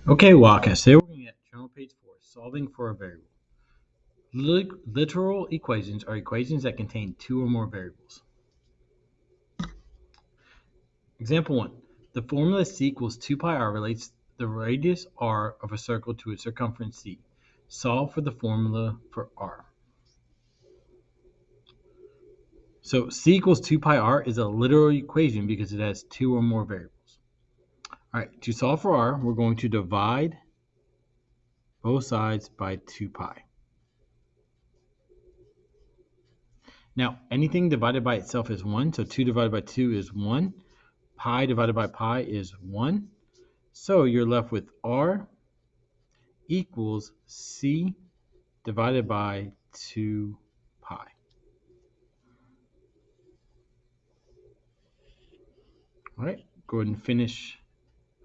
Okay, Wildcats, today we're going at journal page 4, solving for a variable. Literal equations are equations that contain two or more variables. Example 1. The formula c equals 2 pi r relates the radius r of a circle to its circumference c. Solve for the formula for r. So c equals 2 pi r is a literal equation because it has two or more variables. All right, to solve for r, we're going to divide both sides by 2 pi. Now, anything divided by itself is 1, so 2 divided by 2 is 1. Pi divided by pi is 1. So you're left with r equals c divided by 2 pi. All right, go ahead and finish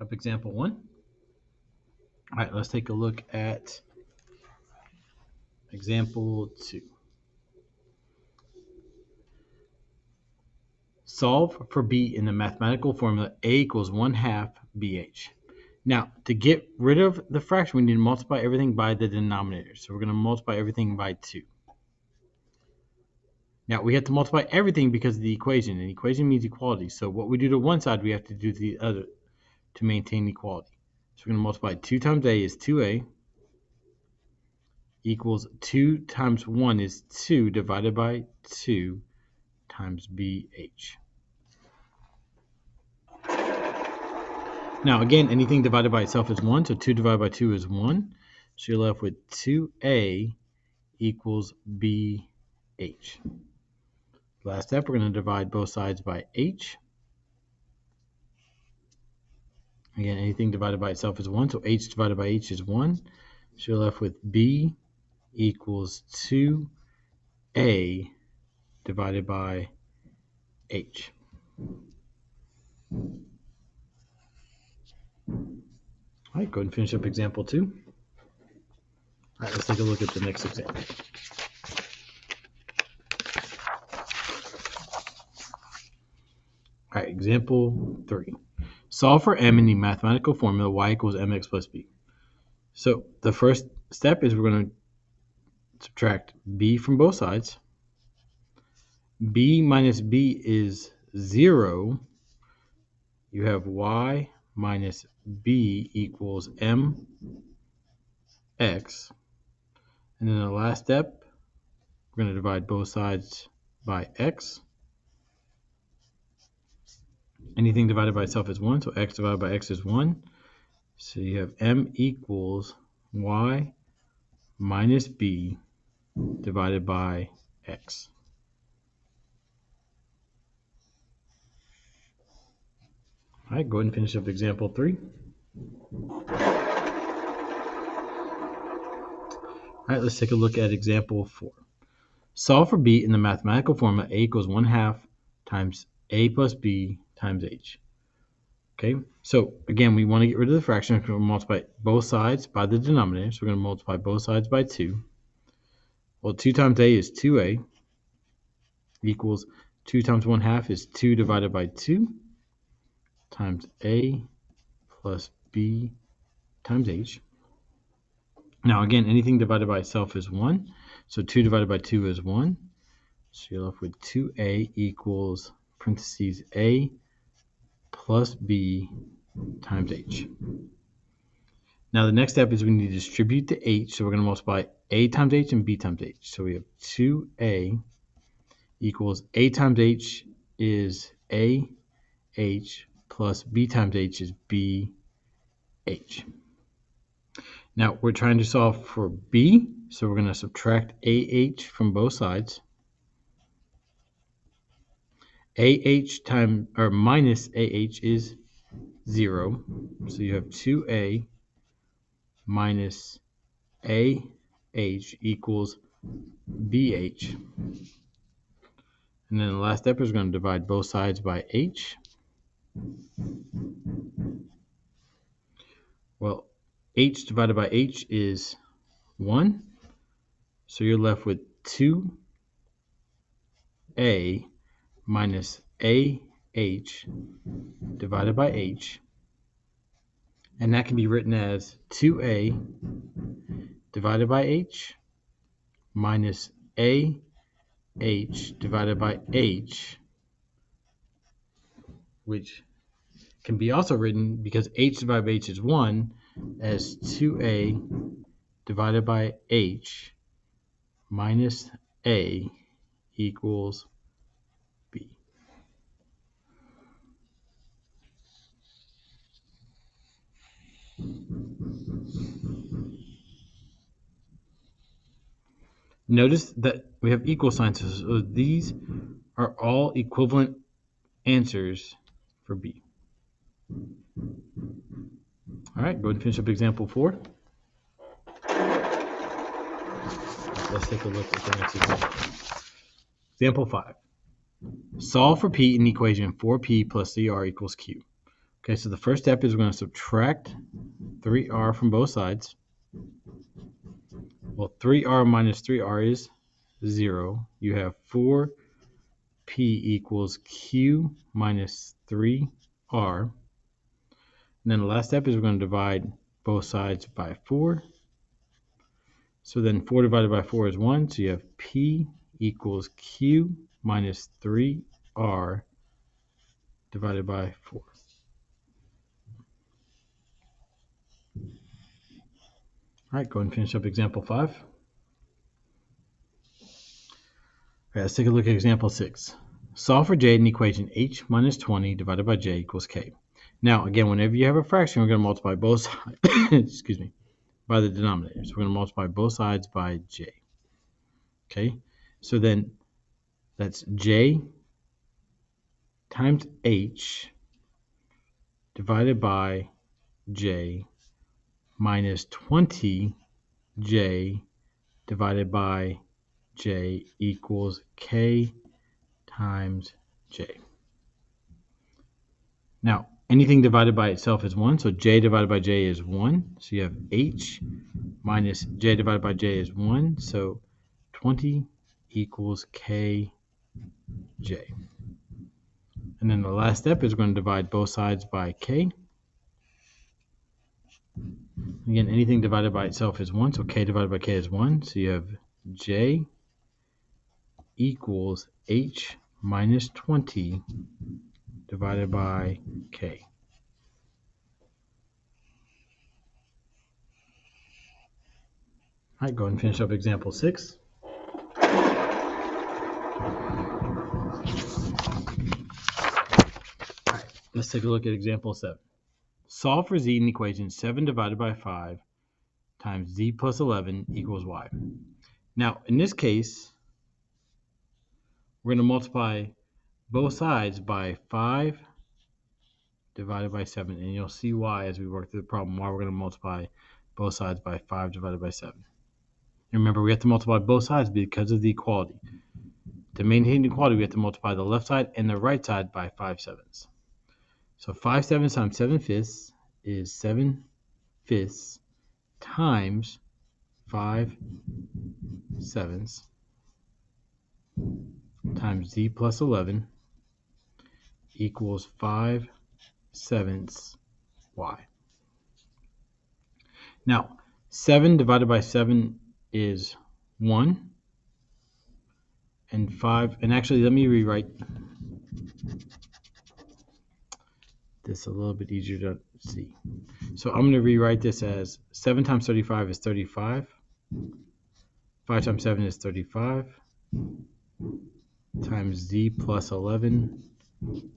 up example 1. All right, let's take a look at example 2. Solve for b in the mathematical formula a equals 1/2 bh. Now, to get rid of the fraction, we need to multiply everything by the denominator. So we're going to multiply everything by 2. Now, we have to multiply everything because of the equation. And equation means equality. So what we do to one side, we have to do to the other to maintain equality. So we're going to multiply 2 times a is 2a equals 2 times 1 is 2 divided by 2 times bh. Now, again, anything divided by itself is 1, so 2 divided by 2 is 1. So you're left with 2a equals bh. Last step, we're going to divide both sides by h. Again, anything divided by itself is 1, so h divided by h is 1. So you're left with b equals 2a divided by h. All right, go ahead and finish up example 2. All right, let's take a look at the next example. All right, example 3. Solve for m in the mathematical formula y equals mx plus b. So the first step is we're going to subtract b from both sides. B minus b is 0. You have y minus b equals mx. And then the last step, we're going to divide both sides by x. Anything divided by itself is 1, so x divided by x is 1. So you have m equals y minus b divided by x. All right, go ahead and finish up example 3. All right, let's take a look at example 4. Solve for b in the mathematical formula a equals 1/2 times a plus b times h. Okay, so again, we want to get rid of the fraction. We're going to multiply both sides by the denominator. So we're going to multiply both sides by 2. Well, 2 times a is 2a equals 2 times 1/2 is 2 divided by 2 times a plus b times h. Now, again, anything divided by itself is 1. So 2 divided by 2 is 1. So you're left with 2a equals parentheses a plus b times h. Now, the next step is we need to distribute the h. So we're going to multiply a times h and b times h. So we have 2a equals a times h is a h plus b times h is b h. Now, we're trying to solve for b, so we're going to subtract ah from both sides. Ah minus ah is 0, so you have 2a minus ah equals bh. And then the last step is going to divide both sides by h. Well, h divided by h is 1. So you're left with 2a minus ah divided by h. And that can be written as 2a divided by h minus a h divided by h, which can be also written, because h divided by h is 1, as 2a divided by h minus a equals b. Notice that we have equal signs, so these are all equivalent answers for b. All right, go ahead and finish up example 4. Let's take a look at the next example. Example 5. Solve for p in the equation 4p plus 3r equals q. Okay, so the first step is we're going to subtract 3r from both sides. Well, 3r minus 3r is 0. You have 4p equals q minus 3r. And then the last step is we're going to divide both sides by 4. So then 4 divided by 4 is 1. So you have p equals q minus 3r divided by 4. All right, go ahead and finish up example 5. All right, let's take a look at example 6. Solve for j in the equation h minus 20 divided by j equals k. Now, again, whenever you have a fraction, we're going to multiply both sides excuse me, by the denominator. So we're going to multiply both sides by j. Okay, so then that's j times h divided by j minus 20j divided by j equals k times j. Now, anything divided by itself is 1, so j divided by j is 1. So you have h minus j divided by j is 1, so 20 equals kj. And then the last step is we're going to divide both sides by k. Again, anything divided by itself is 1, so k divided by k is 1. So you have j equals h minus 20 divided by k. All right, go ahead and finish up example 6. All right, let's take a look at example 7. Solve for z in the equation 7 divided by 5 times z plus 11 equals y. Now, in this case, we're going to multiply both sides by 5 divided by 7. And you'll see why as we work through the problem, why we're going to multiply both sides by 5 divided by 7. And remember, we have to multiply both sides because of the equality. To maintain the equality, we have to multiply the left side and the right side by 5 sevenths. So 5 sevenths times 7 fifths is 7 fifths times 5 sevenths times z plus 11 equals 5 sevenths y. Now, 7 divided by 7 is 1. And 5, and actually let me rewrite this a little bit easier to see. So I'm going to rewrite this as 7 times 35 is 35. 5 times 7 is 35. Times z plus 11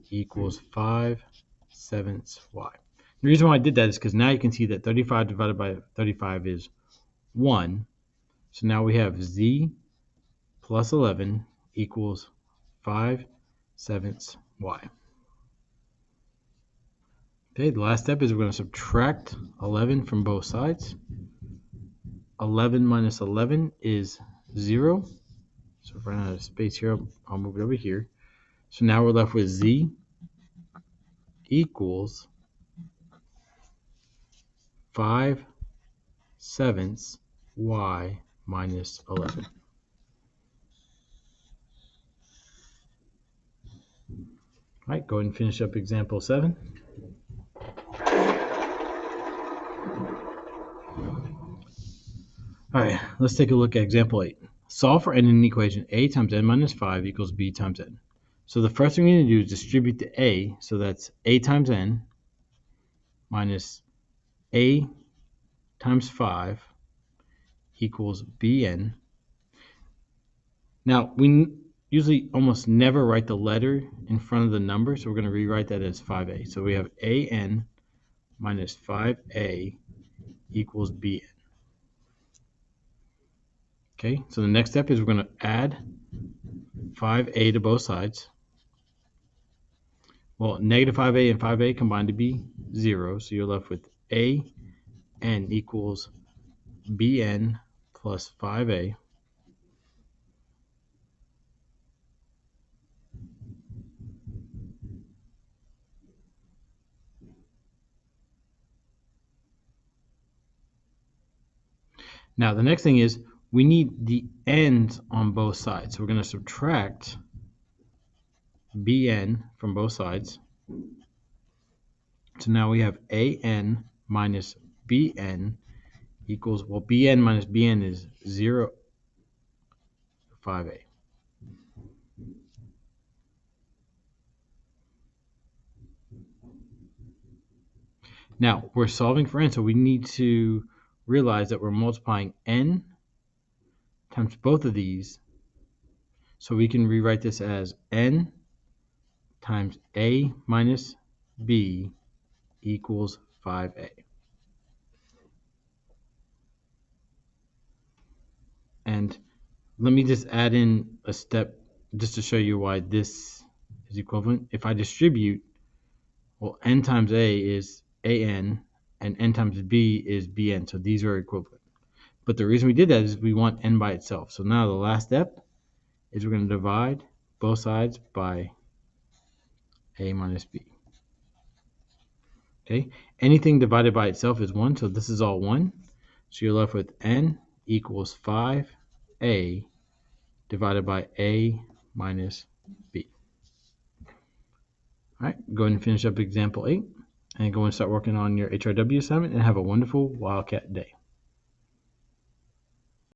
equals 5 sevenths y. The reason why I did that is because now you can see that 35 divided by 35 is 1. So now we have z plus 11 equals 5 sevenths y. Okay, the last step is we're going to subtract 11 from both sides. 11 minus 11 is 0. So if I run out of space here, I'll move it over here. So now we're left with z equals 5 sevenths y minus 11. All right, go ahead and finish up example 7. All right, let's take a look at example 8. Solve for n in the equation a times n minus 5 equals b times n. So the first thing we need to do is distribute the a, so that's a times n minus a times 5 equals bn. Now, we usually almost never write the letter in front of the number, so we're going to rewrite that as 5a. So we have an minus 5a equals bn. Okay, so the next step is we're going to add 5a to both sides. Well, negative 5a and 5a combine to be 0, so you're left with an equals bn plus 5a. Now, the next thing is we need the n's on both sides. So we're going to subtract bn from both sides. So now we have an minus bn equals, well, bn minus bn is 0, 5a. Now, we're solving for n, so we need to realize that we're multiplying n times both of these. So we can rewrite this as n times a minus b equals 5a. And let me just add in a step just to show you why this is equivalent. If I distribute, well, n times a is an, and n times b is bn, so these are equivalent. But the reason we did that is we want n by itself. So now the last step is we're going to divide both sides by a minus b. Okay, anything divided by itself is 1, so this is all 1. So you're left with n equals 5a divided by a minus b. All right, go ahead and finish up example 8 and go and start working on your HRW assignment and have a wonderful Wildcat day.